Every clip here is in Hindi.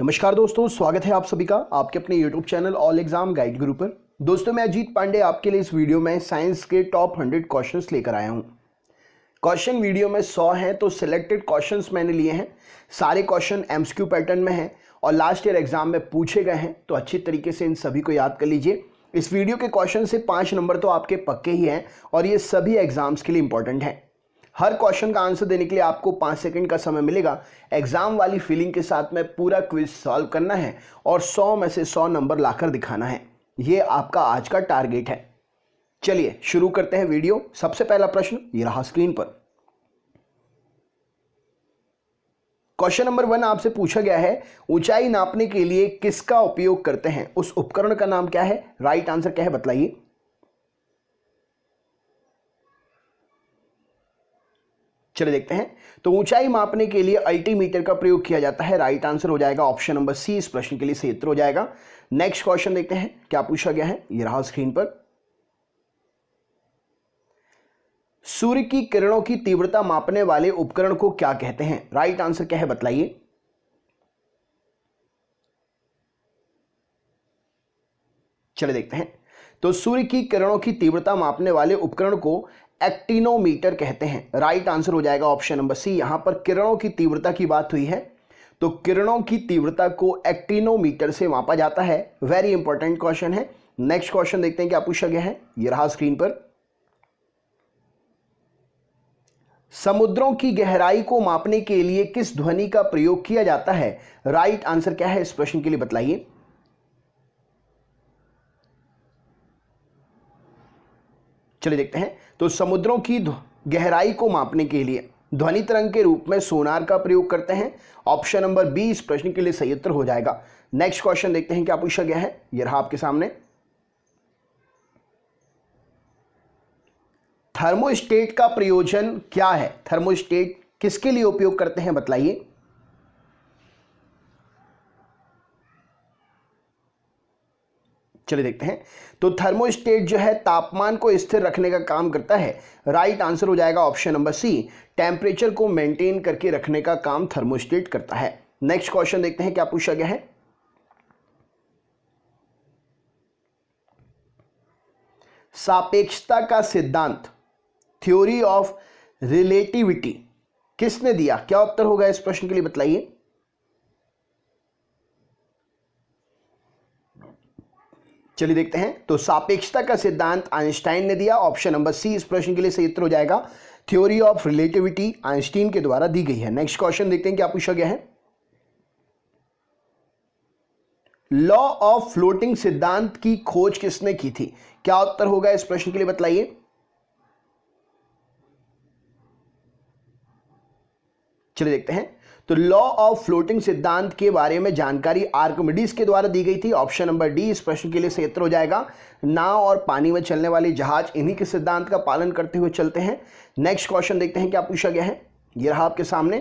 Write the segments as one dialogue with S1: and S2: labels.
S1: नमस्कार दोस्तों, स्वागत है आप सभी का आपके अपने YouTube channel all exam guide गुरु पर। दोस्तों, मैं अजीत पांडे आपके लिए इस वीडियो में साइंस के टॉप 100 क्वेश्चंस लेकर आया हूं। क्वेश्चन वीडियो में 100 हैं, तो सिलेक्टेड क्वेश्चंस मैंने लिए हैं। सारे क्वेश्चन एमसीक्यू पैटर्न में हैं और लास्ट ईयर एग्जाम में पूछे गए हैं, तो अच्छी तरीके से इन सभी को याद कर लीजिए। इस वीडियो के क्वेश्चन से 5 नंबर तो आपके पक्के ही हैं और ये सभी एग्जाम्स के लिए इंपॉर्टेंट हैं। हर क्वेश्चन का आंसर देने के लिए आपको 5 सेकंड का समय मिलेगा। एग्जाम वाली फीलिंग के साथ में पूरा क्विज सॉल्व करना है और 100 में से 100 नंबर लाकर दिखाना है। ये आपका आज का टारगेट है। चलिए शुरू करते हैं वीडियो। सबसे पहला प्रश्न ये रहा स्क्रीन पर। क्वेश्चन नंबर 1 आपसे पूछा गया है, ऊंचाई नापने के लिए किसका उपयोग करते हैं? उस उपकरण का नाम क्या है? राइट आंसर क्या है बताइए। चलिए देखते हैं। तो ऊंचाई मापने के लिए अल्टीमीटर का प्रयोग किया जाता है। राइट आंसर हो जाएगा ऑप्शन नंबर सी, इस प्रश्न के लिए सही उत्तर हो जाएगा। नेक्स्ट क्वेश्चन देखते हैं क्या पूछा गया है। ये रहा स्क्रीन पर। सूर्य की किरणों की तीव्रता मापने वाले उपकरण को क्या कहते हैं? राइट आंसर क्या है बतलाइए। चलिए देखते हैं। तो सूर्य की किरणों की तीव्रता मापने वाले उपकरण को एक्टिनोमीटर कहते हैं। राइट आंसर हो जाएगा ऑप्शन नंबर सी। यहां पर किरणों की तीव्रता की बात हुई है, तो किरणों की तीव्रता को एक्टिनोमीटर से मापा जाता है। वेरी इंपॉर्टेंट क्वेश्चन है। नेक्स्ट क्वेश्चन देखते हैं क्या पूछा गया है। यह रहा स्क्रीन पर। समुद्रों की गहराई को मापने के लिए किस ध्वनि का प्रयोग किया जाता है? राइट आंसर क्या है इस प्रश्न के लिए बतलाइए। चलिए देखते हैं। तो समुद्रों की गहराई को मापने के लिए ध्वनि तरंग के रूप में सोनार का प्रयोग करते हैं। ऑप्शन नंबर बी इस प्रश्न के लिए सही उत्तर हो जाएगा। नेक्स्ट क्वेश्चन देखते हैं क्या पूछा गया है। यह रहा आपके सामने। थर्मोस्टेट का प्रयोजन क्या है? थर्मोस्टेट किसके लिए उपयोग करते हैं बतलाइए। चलिए देखते हैं। तो थर्मोस्टेट जो है तापमान को स्थिर रखने का काम करता है। राइट आंसर हो जाएगा ऑप्शन नंबर सी, टेम्परेचर को मेंटेन करके रखने का काम थर्मोस्टेट करता है। नेक्स्ट क्वेश्चन देखते हैं क्या पूछा गया है। सापेक्षता का सिद्धांत, थ्योरी ऑफ रिलेटिविटी, किसने दिया? क्या उत्तर होगा इस प्रश्न के लिए बतलाइए। चलिए देखते हैं। तो सापेक्षता का सिद्धांत आइंस्टाइन ने दिया। ऑप्शन नंबर सी इस प्रश्न के लिए सही उत्तर हो जाएगा। थ्योरी ऑफ रिलेटिविटी आइंस्टाइन के द्वारा दी गई है। नेक्स्ट क्वेश्चन देखते हैं क्या पूछा गया है। लॉ ऑफ फ्लोटिंग सिद्धांत की खोज किसने की थी? क्या उत्तर होगा इस प्रश्न के लिए बतलाइए। चलिए देखते हैं। तो लॉ ऑफ फ्लोटिंग सिद्धांत के बारे में जानकारी आर्किमिडीज के द्वारा दी गई थी। ऑप्शन नंबर डी इस प्रश्न के लिए सही उत्तर हो जाएगा। नाव और पानी में चलने वाले जहाज इन्हीं के सिद्धांत का पालन करते हुए चलते हैं। नेक्स्ट क्वेश्चन देखते हैं क्या पूछा गया है। यह रहा आपके सामने।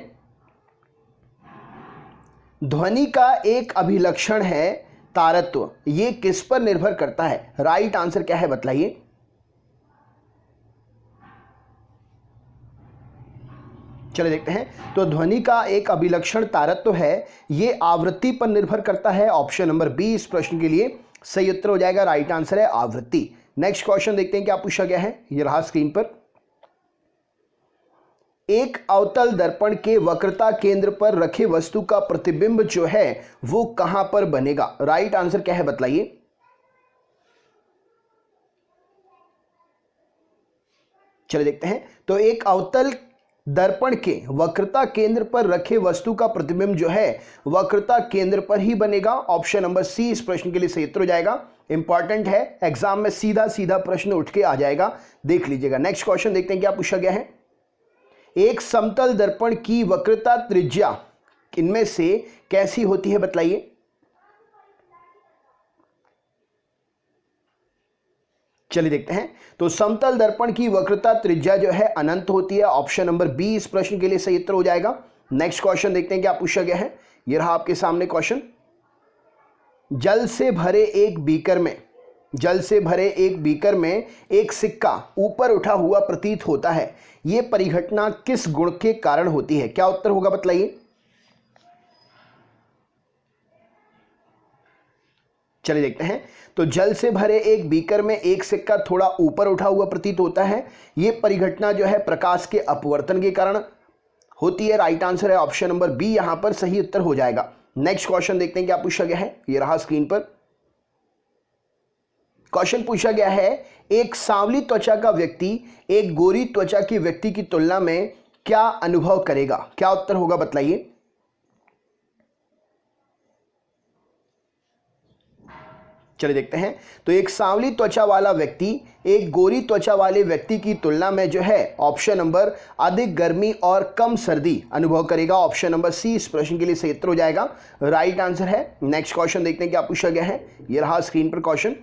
S1: ध्वनि का एक अभिलक्षण है तारत्व, यह किस पर निर्भर करता है? राइट आंसर क्या है बतलाइए। चलिए देखते हैं। तो ध्वनि का एक अभिलक्षण तारत्व है, यह आवृत्ति पर निर्भर करता है। ऑप्शन नंबर बी इस प्रश्न के लिए सही उत्तर हो जाएगा। राइट आंसर है आवृत्ति। नेक्स्ट क्वेश्चन देखते हैं क्या पूछा गया है। यह रहा स्क्रीन पर। एक अवतल दर्पण के वक्रता केंद्र पर रखे वस्तु का प्रतिबिंब जो है वो कहां पर बनेगा? राइट आंसर क्या है बतलाइए। चलिए देखते हैं। तो एक अवतल दर्पण के वक्रता केंद्र पर रखे वस्तु का प्रतिबिंब जो है वक्रता केंद्र पर ही बनेगा। ऑप्शन नंबर सी इस प्रश्न के लिए सही उत्तर हो जाएगा। इंपॉर्टेंट है, एग्जाम में सीधा सीधा प्रश्न उठ के आ जाएगा, देख लीजिएगा। नेक्स्ट क्वेश्चन देखते हैं क्या पूछा गया है। एक समतल दर्पण की वक्रता त्रिज्या इनमें से कैसी होती है बतलाइए। चलिए देखते हैं। तो समतल दर्पण की वक्रता त्रिज्या जो है अनंत होती है। ऑप्शन नंबर बी इस प्रश्न के लिए सही उत्तर हो जाएगा। नेक्स्ट क्वेश्चन देखते हैं क्या पूछा गया है। यह रहा आपके सामने क्वेश्चन। जल से भरे एक बीकर में एक सिक्का ऊपर उठा हुआ प्रतीत होता है। यह परिघटना किस गुण के कारण होती है? क्या उत्तर होगा बतलाइए। चलिए देखते हैं। तो जल से भरे एक बीकर में एक सिक्का थोड़ा ऊपर उठा हुआ प्रतीत होता है। ये परिघटना जो है प्रकाश के अपवर्तन के कारण होती है। राइट आंसर है ऑप्शन नंबर बी, यहां पर सही उत्तर हो जाएगा। नेक्स्ट क्वेश्चन देखते हैं क्या पूछा गया है। ये रहा स्क्रीन पर क्वेश्चन पूछा गया है, एक सांवली त्वचा का व्यक्ति एक गोरी त्वचा की व्यक्ति की तुलना में क्या अनुभव करेगा? क्या उत्तर होगा बतलाइए। चलिए देखते हैं। तो एक सांवली त्वचा वाला व्यक्ति एक गोरी त्वचा वाले व्यक्ति की तुलना में जो है ऑप्शन नंबर अधिक गर्मी और कम सर्दी अनुभव करेगा। ऑप्शन नंबर सी इस प्रश्न के लिए सही उत्तर हो जाएगा। राइट आंसर है। नेक्स्ट क्वेश्चन देखते हैं क्या पूछा गया है। यह रहा स्क्रीन पर क्वेश्चन,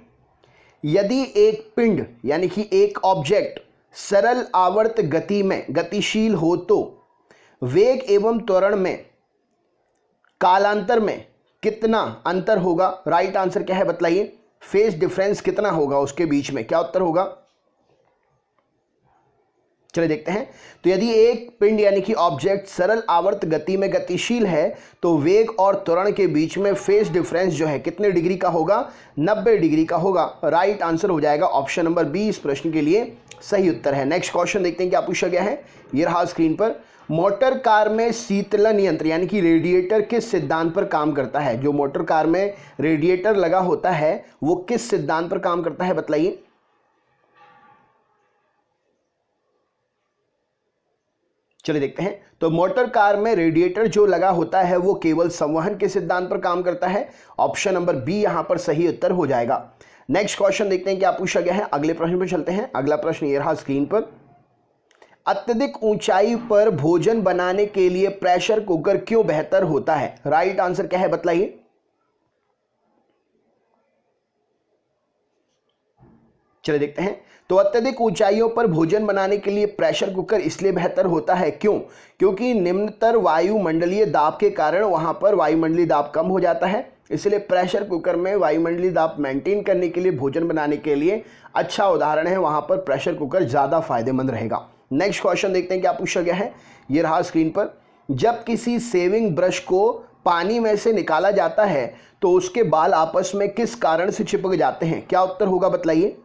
S1: यदि एक पिंड यानी कि एक ऑब्जेक्ट सरल आवर्त गति में गतिशील हो तो वेग एवं त्वरण में कालांतर में कितना अंतर होगा? राइट आंसर क्या है बतलाइए। फेज डिफरेंस कितना होगा उसके बीच में, क्या उत्तर होगा? चलिए देखते हैं। तो यदि एक पिंड यानी कि ऑब्जेक्ट सरल आवर्त गति में गतिशील है तो वेग और त्वरण के बीच में फेज डिफरेंस जो है कितने डिग्री का होगा? 90 डिग्री का होगा। राइट आंसर हो जाएगा ऑप्शन नंबर बी इस प्रश्न के लिए सही उत्तर है। नेक्स्ट क्वेश्चन देखते हैं क्या पूछा गया है। ये रहा स्क्रीन पर, मोटर कार में शीतलन यंत्र यानी कि रेडिएटर किस सिद्धांत पर काम करता है? जो मोटर कार में रेडिएटर लगा होता है वो किस सिद्धांत पर काम करता है बतलाइए। चलिए देखते हैं। तो मोटर कार में रेडिएटर जो लगा होता है वो केवल संवहन के सिद्धांत पर काम करता है। ऑप्शन नंबर बी यहां पर सही उत्तर हो जाएगा। नेक्स्ट क्वेश्चन देखते हैं क्या पूछा गया है। अगले प्रश्न पर चलते हैं। अगला प्रश्न ये रहा स्क्रीन पर, अत्यधिक ऊंचाई पर भोजन बनाने के लिए प्रेशर कुकर क्यों बेहतर होता है? राइट आंसर क्या है बतलाइए। चलिए देखते हैं। तो अत्यधिक ऊंचाइयों पर भोजन बनाने के लिए प्रेशर कुकर इसलिए बेहतर होता है, क्यों? क्योंकि निम्नतर वायुमंडलीय दाब के कारण वहां पर वायुमंडलीय दाब कम हो जाता है, इसलिए प्रेशर कुकर में वायुमंडलीय दाब मेंटेन करने के लिए भोजन बनाने के लिए अच्छा उदाहरण है, वहां पर प्रेशर कुकर ज़्यादा फायदेमंद रहेगा। नेक्स्ट क्वेश्चन देखते हैं क्या पूछा गया है। ये रहा स्क्रीन पर, जब किसी शेविंग ब्रश को पानी में से निकाला जाता है तो उसके बाल आपस में किस कारण से चिपक जाते हैं? क्या उत्तर होगा बतलाइए।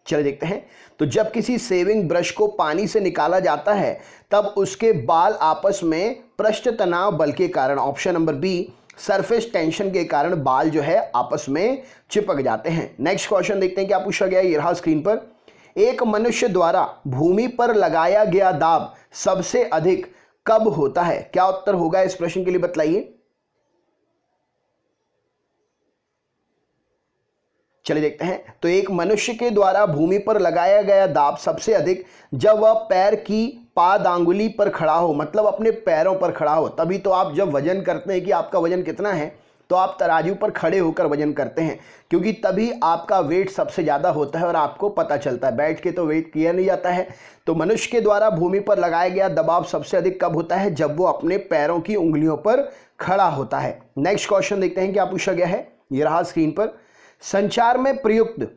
S1: चलिए देखते हैं। तो जब किसी शेविंग ब्रश को पानी से निकाला जाता है तब उसके बाल आपस में पृष्ठ तनाव बल के कारण, option number B surface tension के कारण बाल जो है आपस में चिपक जाते हैं। नेक्स्ट क्वेश्चन देखते हैं क्या पूछा गया है। ये रहा स्क्रीन पर, एक मनुष्य द्वारा भूमि पर लगाया गया दाब सबसे अधिक कब होता है? क्या उत्तर होगा इस प्रश्न के लिए बतलाइए। चलिए देखते हैं। तो एक मनुष्य के द्वारा भूमि पर लगाया गया दाब सबसे अधिक जब वह पैर की पादांगुली पर खड़ा हो, मतलब अपने पैरों पर खड़ा हो। तभी तो आप जब वजन करते हैं कि आपका वजन कितना है तो आप तराजू पर खड़े होकर वजन करते हैं, क्योंकि तभी आपका वेट सबसे ज़्यादा होता है और आपको पता चलता है। बैठ के तो वेट किया नहीं जाता है। तो मनुष्य के द्वारा भूमि पर लगाया गया दबाव सबसे अधिक कब होता है? जब वो अपने पैरों की उंगलियों पर खड़ा होता है। नेक्स्ट क्वेश्चन देखते हैं क्या पूछा गया है। ये रहा स्क्रीन पर, संचार में प्रयुक्त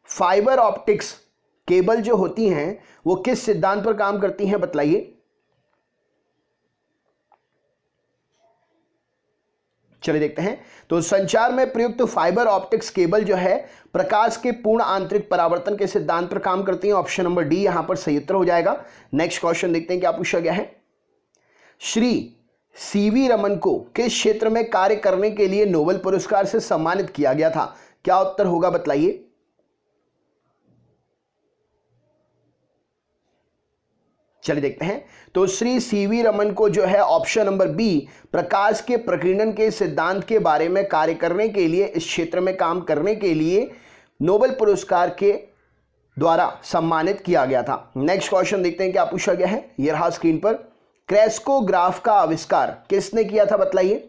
S1: फाइबर ऑप्टिक्स केबल जो होती हैं वो किस सिद्धांत पर काम करती हैं बतलाइए। चलिए देखते हैं। तो संचार में प्रयुक्त फाइबर ऑप्टिक्स केबल जो है प्रकाश के पूर्ण आंतरिक परावर्तन के सिद्धांत पर काम करती हैं। ऑप्शन नंबर डी यहां पर सही उत्तर हो जाएगा। नेक्स्ट क्वेश्चन देखते हैं क्या पूछा गया है। श्री सीवी रमन को किस क्षेत्र में कार्य करने के लिए नोबेल पुरस्कार से सम्मानित किया गया था? क्या उत्तर होगा बतलाइए। चलिए देखते हैं। तो श्री सीवी रमन को जो है ऑप्शन नंबर बी प्रकाश के प्रकीर्णन के सिद्धांत के बारे में कार्य करने के लिए, इस क्षेत्र में काम करने के लिए नोबेल पुरस्कार के द्वारा सम्मानित किया गया था। नेक्स्ट क्वेश्चन देखते हैं क्या पूछा गया है। यह रहा स्क्रीन पर, क्रेस्कोग्राफ का आविष्कार किसने किया था बतलाइए।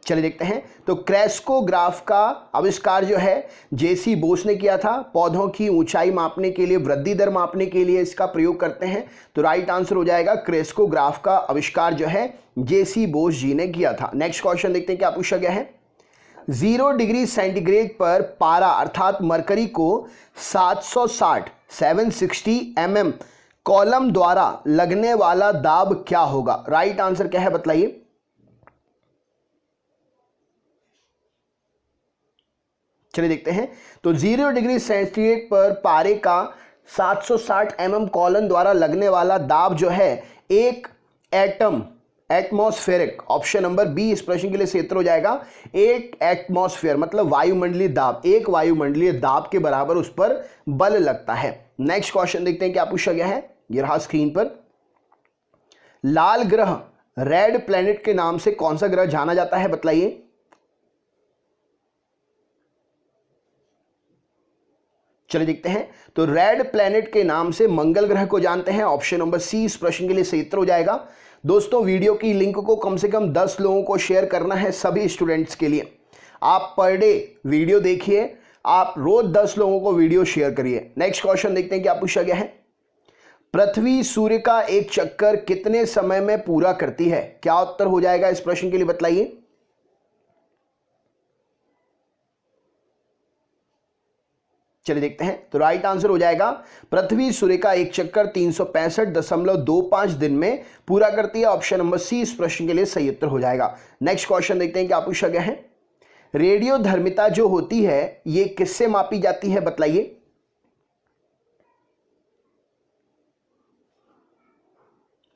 S1: चलिए देखते हैं। तो क्रेस्कोग्राफ का आविष्कार जो है जेसी बोस ने किया था। पौधों की ऊंचाई मापने के लिए, वृद्धि दर मापने के लिए इसका प्रयोग करते हैं। तो राइट आंसर हो जाएगा क्रेस्कोग्राफ का आविष्कार जो है जेसी बोस जी ने किया था। नेक्स्ट क्वेश्चन देखते हैं क्या पूछा गया है। 0 डिग्री सेंटीग्रेड पर पारा अर्थात मरकरी को 760 mm कॉलम द्वारा लगने वाला दाब क्या होगा? राइट आंसर क्या है बताइए। चलिए देखते हैं। तो 0 डिग्री सेंटीग्रेड पर पारे का 760 mm कॉलम द्वारा लगने वाला दाब जो है एक एटमॉस्फेरिक, ऑप्शन नंबर बी इस प्रश्न के लिए सही उत्तर हो जाएगा। एक एटमॉस्फेयर मतलब वायुमंडलीय दाब, एक वायुमंडलीय दाब के बराबर उस पर बल लगता है। नेक्स्ट क्वेश्चन देखते हैं क्या पूछा गया है। ये रहा स्क्रीन पर। लाल ग्रह रेड प्लैनेट के नाम से कौन सा ग्रह जाना जाता है बताइए। चलिए देखते हैं। तो रेड प्लैनेट के नाम से मंगल ग्रह को जानते हैं, ऑप्शन नंबर सी इस प्रश्न के लिए सही उत्तर हो जाएगा। दोस्तों वीडियो की लिंक को कम से कम 10 लोगों को शेयर करना है, सभी स्टूडेंट्स के लिए। आप पर डे वीडियो देखिए, आप रोज 10 लोगों को वीडियो शेयर करिए। नेक्स्ट क्वेश्चन देखते हैं क्या पूछा गया है। पृथ्वी सूर्य का एक चक्कर कितने समय में पूरा करती है? क्या उत्तर हो जाएगा इस प्रश्न के लिए बताइए। चलिए देखते हैं। तो राइट आंसर हो जाएगा पृथ्वी सूर्य का एक चक्कर 365.25 दिन में पूरा करती है, ऑप्शन नंबर सी इस प्रश्न के लिए सही उत्तर हो जाएगा। नेक्स्ट क्वेश्चन देखते हैं क्या पूछा गया है। रेडियोधर्मिता जो होती है ये किससे मापी जाती है बताइए।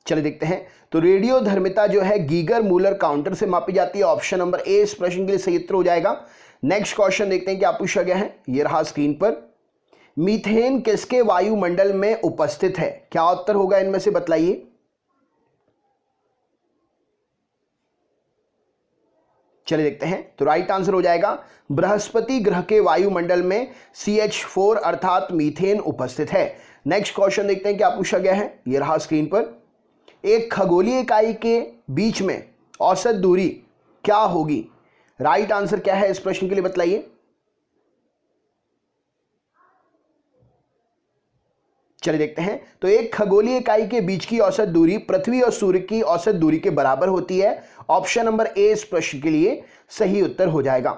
S1: चलिए देखते हैं। तो रेडियोधर्मिता जो है गीगर मूलर काउंटर से मापी जाती है, ऑप्शन नंबर ए इस प्रश्न के लिए सही उत्तर हो जाएगा। नेक्स्ट क्वेश्चन देखते हैं क्या पूछा गया है। ये रहा स्क्रीन पर। मीथेन किसके वायुमंडल में उपस्थित है? क्या उत्तर होगा इनमें से बताइए। चलिए देखते हैं। तो राइट आंसर हो जाएगा बृहस्पति ग्रह के वायुमंडल में CH4 अर्थात मीथेन उपस्थित है। नेक्स्ट क्वेश्चन देखते हैं क्या पूछा गया है। ये रहा स्क्रीन पर। एक खगोलीय इकाई के बीच में औसत दूरी क्या होगी? राइट आंसर क्या है इस प्रश्न के लिए बताइए। चलिए देखते हैं। तो एक खगोलीय इकाई के बीच की औसत दूरी पृथ्वी और सूर्य की औसत दूरी के बराबर होती है, ऑप्शन नंबर ए इस प्रश्न के लिए सही उत्तर हो जाएगा।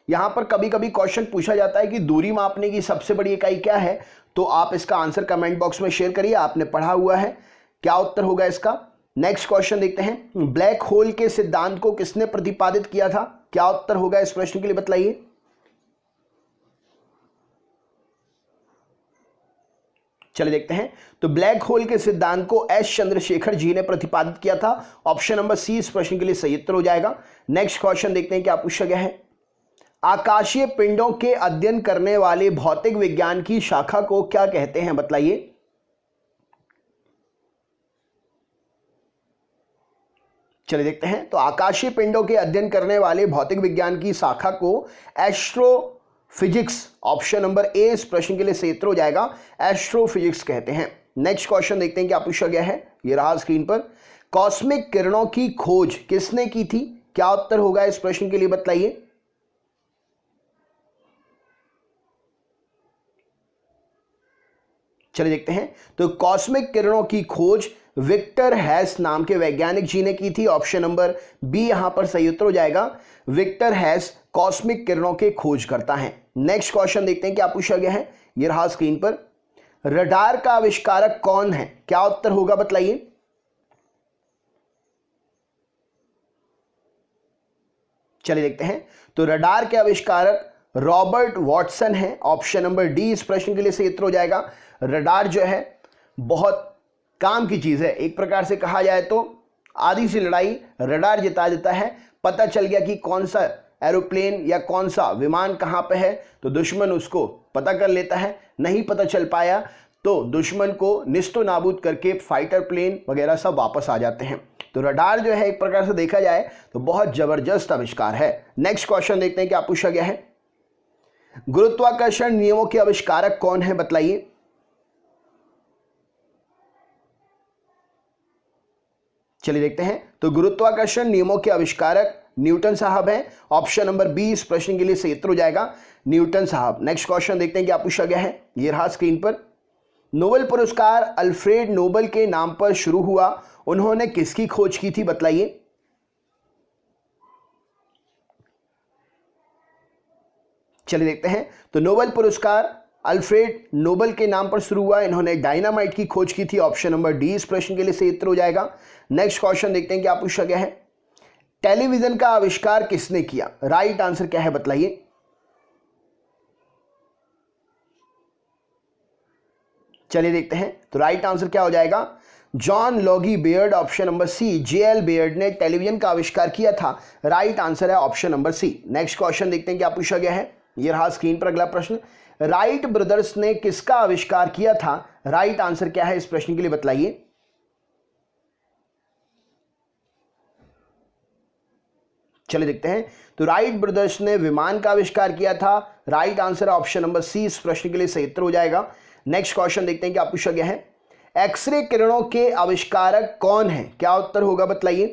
S1: यहां पर कभी कभी क्वेश्चन पूछा जाता है कि दूरी मापने की सबसे बड़ी इकाई क्या है, तो आप इसका आंसर कमेंट बॉक्स में शेयर करिए, आपने पढ़ा हुआ है। क्या उत्तर होगा इसका। नेक्स्ट क्वेश्चन देखते हैं। ब्लैक होल के सिद्धांत को किसने प्रतिपादित किया था? क्या उत्तर होगा इस प्रश्न के लिए बताइए। चलिए देखते हैं। तो ब्लैक होल के सिद्धांत को एस चंद्रशेखर जी ने प्रतिपादित किया था, ऑप्शन नंबर सी इस प्रश्न के लिए सही उत्तर हो जाएगा। नेक्स्ट क्वेश्चन देखते हैं क्या पूछा गया है। आकाशीय पिंडों के अध्ययन करने वाले भौतिक विज्ञान की शाखा को क्या कहते हैं बताइए। चलिए देखते हैं। तो आकाशीय पिंडों के अध्ययन करने वाले भौतिक विज्ञान की शाखा को एस्ट्रोफिजिक्स, ऑप्शन नंबर ए इस प्रश्न के लिए सही उत्तर हो जाएगा। एस्ट्रोफिजिक्स कहते हैं। नेक्स्ट क्वेश्चन देखते हैं क्या पूछा गया है। ये रहा स्क्रीन पर। कॉस्मिक किरणों की खोज किसने की थी? क्या उत्तर होगा इस प्रश्न के लिए बताइए। चलिए देखते हैं। तो कॉस्मिक किरणों की खोज विक्टर हैस नाम के वैज्ञानिक जी ने की थी, ऑप्शन नंबर बी यहां पर सही उत्तर हो जाएगा। विक्टर हैस कॉस्मिक किरणों के खोज करता है। नेक्स्ट क्वेश्चन देखते हैं क्या पूछा गया है। ये रहा स्क्रीन पर। रडार का आविष्कारक कौन है? क्या उत्तर होगा बताइए। चलिए देखते हैं। तो रडार के आविष्कारक रॉबर्ट वॉटसन है, ऑप्शन नंबर डी इस प्रश्न के लिए सही उत्तर हो जाएगा। रडार जो है बहुत काम की चीज है, एक प्रकार से कहा जाए तो आधी सी लड़ाई रडार जिता देता है। पता चल गया कि कौन सा एरोप्लेन या कौन सा विमान कहां पे है तो दुश्मन उसको पता कर लेता है, नहीं पता चल पाया तो दुश्मन को निस्तो नाबूद करके फाइटर प्लेन वगैरह सब वापस आ जाते हैं। तो रडार जो है एक प्रकार से देखा जाए तो बहुत जबरदस्त आविष्कार है। नेक्स्ट क्वेश्चन देखते हैं क्या पूछा गया है। गुरुत्वाकर्षण नियमों के आविष्कारक कौन है बताइए। चलिए देखते हैं। तो गुरुत्वाकर्षण नियमों के आविष्कारक न्यूटन साहब हैं, ऑप्शन नंबर बी इस प्रश्न के लिए सही उत्तर हो जाएगा। न्यूटन साहब। नेक्स्ट क्वेश्चन देखते हैं क्या पूछा गया है। ये रहा स्क्रीन पर। नोबेल पुरस्कार अल्फ्रेड नोबेल के नाम पर शुरू हुआ, उन्होंने किसकी खोज की थी बताइए। चलिए देखते हैं। तो नोबेल पुरस्कार अल्फ्रेड नोबल के नाम पर शुरू हुआ। इन्होंने डायनामाइट की खोज की थी। ऑप्शन नंबर डी इस प्रश्न के लिए सही उत्तर हो जाएगा। नेक्स्ट क्वेश्चन देखते हैं क्या पूछा गया है। टेलीविजन का आविष्कार किसने किया? राइट आंसर क्या है बताइए। चलिए देखते हैं, तो राइट आंसर क्या हो जाएगा? John Logie Baird. Option number C, JL Baird ने टेलीविजन का आविष्कार किया था। राइट आंसर है option number C. Next question देखते हैं क्या पूछा गया है। ये रहा स्क्रीन पर अगला प्रश्न। राइट ब्रदर्स ने किसका आविष्कार किया था? राइट आंसर क्या है इस प्रश्न के लिए बताइए। चलिए देखते हैं, तो राइट ब्रदर्स ने विमान का आविष्कार किया था। Right answer option number C इस प्रश्न के लिए सही उत्तर हो जाएगा। नेक्स्ट क्वेश्चन देखते हैं क्या पूछा गया है। एक्सरे किरणों के आविष्कारक कौन है? क्या उत्तर होगा बताइए।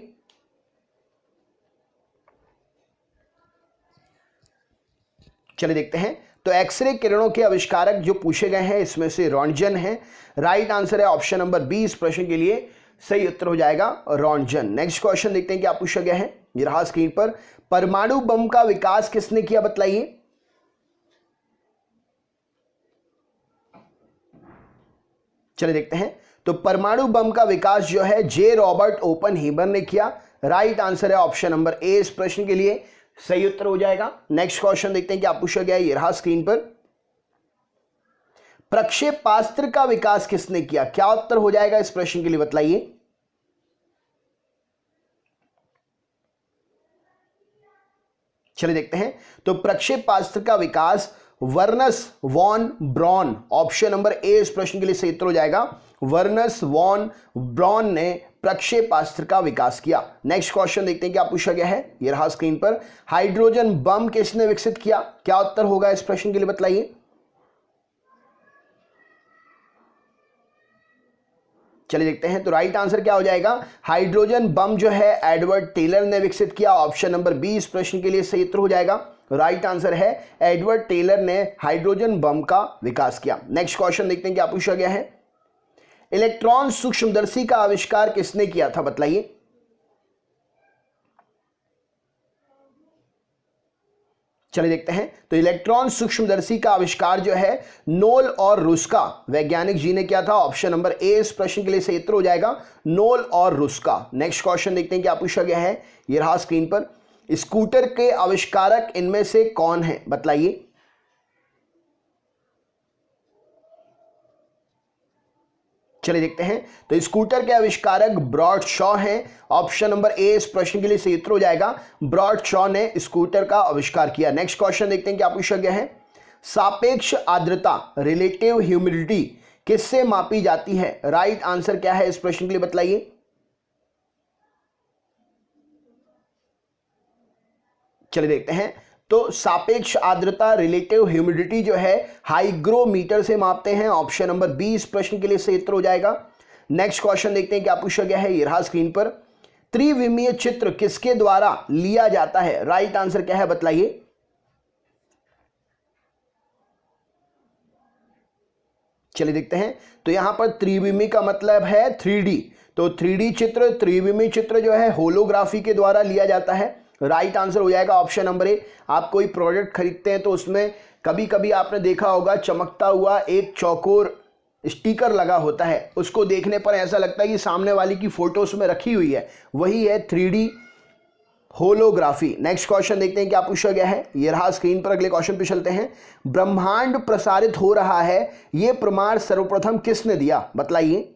S1: चलिए देखते हैं, तो एक्सरे किरणों के आविष्कारक जो पूछे गए हैं इसमें से रॉन्टजन है। राइट आंसर है ऑप्शन नंबर बी इस प्रश्न के लिए सही उत्तर हो जाएगा रॉन्टजन। नेक्स्ट क्वेश्चन देखते हैं क्या पूछा गया है। ये रहा स्क्रीन पर। परमाणु बम का विकास किसने किया बताइए। चलिए देखते हैं, तो परमाणु बम का विकास जो है जे रॉबर्ट ओपनहीमर ने किया। राइट आंसर है ऑप्शन नंबर ए इस प्रश्न के लिए सही उत्तर हो जाएगा। नेक्स्ट क्वेश्चन देखते हैं क्या पूछा गया है। ये रहा स्क्रीन पर। प्रक्षेपास्त्र का विकास किसने किया? क्या उत्तर हो जाएगा इस प्रश्न के लिए बताइए। चलिए देखते हैं, तो प्रक्षेपास्त्र का विकास Wernher von Braun. Option number A इस प्रश्न के लिए सही उत्तर हो जाएगा। वर्नस वॉन ब्रॉन ने प्रक्षेपास्त्र का विकास किया। नेक्स्ट क्वेश्चन देखते हैं क्या पूछा गया है। ये रहा स्क्रीन पर। हाइड्रोजन बम किसने विकसित किया? क्या उत्तर होगा इस प्रश्न के लिए बताइए। चलिए देखते हैं, तो राइट आंसर क्या हो जाएगा। हाइड्रोजन बम जो है एडवर्ड टेलर ने विकसित किया। ऑप्शन नंबर बी इस प्रश्न के लिए सही उत्तर हो जाएगा। राइट आंसर है एडवर्ड टेलर ने हाइड्रोजन बम का विकास किया। नेक्स्ट क्वेश्चन देखते हैं क्या पूछा गया है। इलेक्ट्रॉन सूक्ष्मदर्शी का आविष्कार किसने किया था बताइए। चलिए देखते हैं, तो इलेक्ट्रॉन सूक्ष्मदर्शी का आविष्कार जो है नोल और रुस्का वैज्ञानिक जी ने किया था। ऑप्शन नंबर ए इस प्रश्न के लिए सही उत्तर हो जाएगा। नोल और रुस्का। नेक्स्ट क्वेश्चन देखते हैं क्या पूछा गया है। ये रहा स्क्रीन पर। स्कूटर के आविष्कारक इनमें से कौन है बताइए। चलिए देखते हैं, तो स्कूटर के आविष्कारक ब्रॉड शॉ हैं। ऑप्शन नंबर ए इस प्रश्न के लिए सही उत्तर हो जाएगा। ब्रॉड शॉ ने स्कूटर का आविष्कार किया। नेक्स्ट क्वेश्चन देखते हैं क्या पूछा गया है। सापेक्ष आर्द्रता रिलेटिव ह्यूमिडिटी किससे मापी जाती है? राइट आंसर क्या है इस प्रश्न के लिए बताइए। चलिए देखते हैं, तो सापेक्ष आर्द्रता रिलेटिव ह्यूमिडिटी जो है हाइग्रोमीटर से मापते हैं। ऑप्शन नंबर बी इस प्रश्न के लिए सही उत्तर हो जाएगा। नेक्स्ट क्वेश्चन देखते हैं क्या पूछा गया है। ये रहा स्क्रीन पर। त्रिविमीय चित्र किसके द्वारा लिया जाता है? राइट आंसर क्या है बताइए। चलिए देखते हैं, तो यहां पर त्रिविमी का मतलब है 3D। तो 3D चित्र, त्रिविमी चित्र जो है होलोग्राफी के द्वारा लिया जाता है। राइट आंसर हो जाएगा ऑप्शन नंबर ए। आप कोई प्रोडक्ट खरीदते हैं तो उसमें कभी कभी आपने देखा होगा चमकता हुआ एक चौकोर स्टिकर लगा होता है। उसको देखने पर ऐसा लगता है कि सामने वाले की फोटो उसमें रखी हुई है। वही है 3D होलोग्राफी। नेक्स्ट क्वेश्चन देखते हैं क्या पूछा गया है। ये रहा स्क्रीन पर। अगले क्वेश्चन पे चलते हैं। ब्रह्मांड प्रसारित हो रहा है, यह प्रमाण सर्वप्रथम किसने दिया बताइए।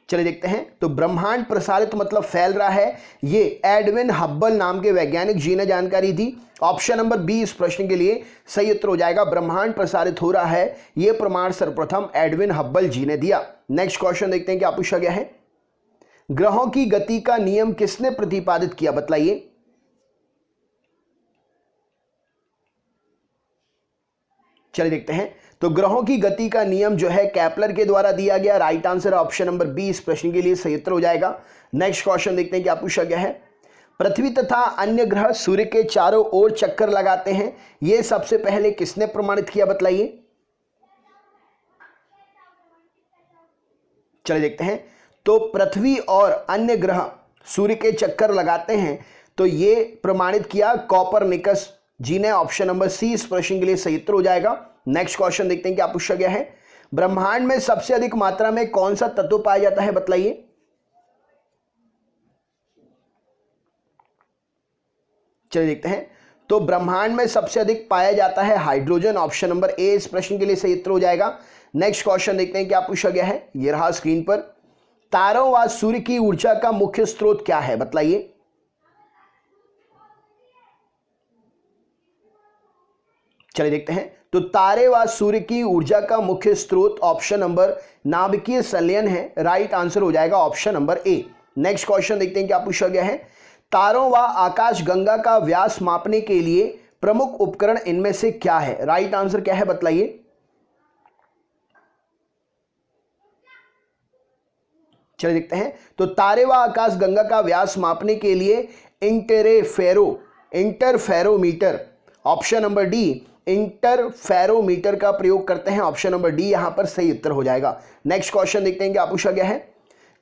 S1: चलिए देखते हैं, तो ब्रह्मांड प्रसारित मतलब फैल रहा है, ये एडविन हब्बल नाम के वैज्ञानिक जी ने जानकारी दी। ऑप्शन नंबर बी इस प्रश्न के लिए सही उत्तर हो जाएगा। ब्रह्मांड प्रसारित हो रहा है, यह प्रमाण सर्वप्रथम एडविन हब्बल जी ने दिया। नेक्स्ट क्वेश्चन देखते हैं क्या पूछा गया है। ग्रहों की गति का नियम किसने प्रतिपादित किया बताइए। चलिए देखते हैं, तो ग्रहों की गति का नियम जो है केपलर के द्वारा दिया गया। Right answer option number B इस प्रश्न के लिए सही उत्तर हो जाएगा। नेक्स्ट क्वेश्चन देखते हैं क्या पूछा गया है। पृथ्वी तथा अन्य ग्रह सूर्य के चारों ओर चक्कर लगाते हैं, यह सबसे पहले किसने प्रमाणित किया बताइए। चलिए देखते हैं, तो पृथ्वी और अन्य ग्रह सूर्य के चक्कर लगाते हैं, तो ये प्रमाणित किया कोपरनिकस जी ने। ऑप्शन नंबर सी इस प्रश्न के लिए सही उत्तर हो जाएगा। नेक्स्ट क्वेश्चन देखते हैं क्या पूछा गया है। ब्रह्मांड में सबसे अधिक मात्रा में कौन सा तत्व पाया जाता है, बतलाइए। चलिए देखते हैं। तो ब्रह्मांड में सबसे अधिक पाया जाता है हाइड्रोजन। ऑप्शन नंबर ए इस प्रश्न के लिए सही उत्तर हो जाएगा। नेक्स्ट क्वेश्चन देखते हैं क्या पूछा गया है। ये रहा स्क्रीन पर। तारों व सूर्य की ऊर्जा का मुख्य स्रोत क्या है, बतलाइए। चलिए देखते हैं। तो तारे व सूर्य की ऊर्जा का मुख्य स्रोत ऑप्शन नंबर नाभिकीय संलयन है। राइट आंसर हो जाएगा ऑप्शन नंबर ए। नेक्स्ट क्वेश्चन देखते हैं क्या पूछा गया है। तारों व आकाश गंगा का व्यास मापने के लिए प्रमुख उपकरण इनमें से क्या है। राइट आंसर क्या है, बतलाइए। चलिए देखते हैं। तो तारे व आकाश गंगा का व्यास मापने के लिए interferometer option number D interferometer का प्रयोग करते हैं। ऑप्शन नंबर डी यहां पर सही उत्तर हो जाएगा। नेक्स्ट क्वेश्चन देखते हैं क्या पूछा गया है।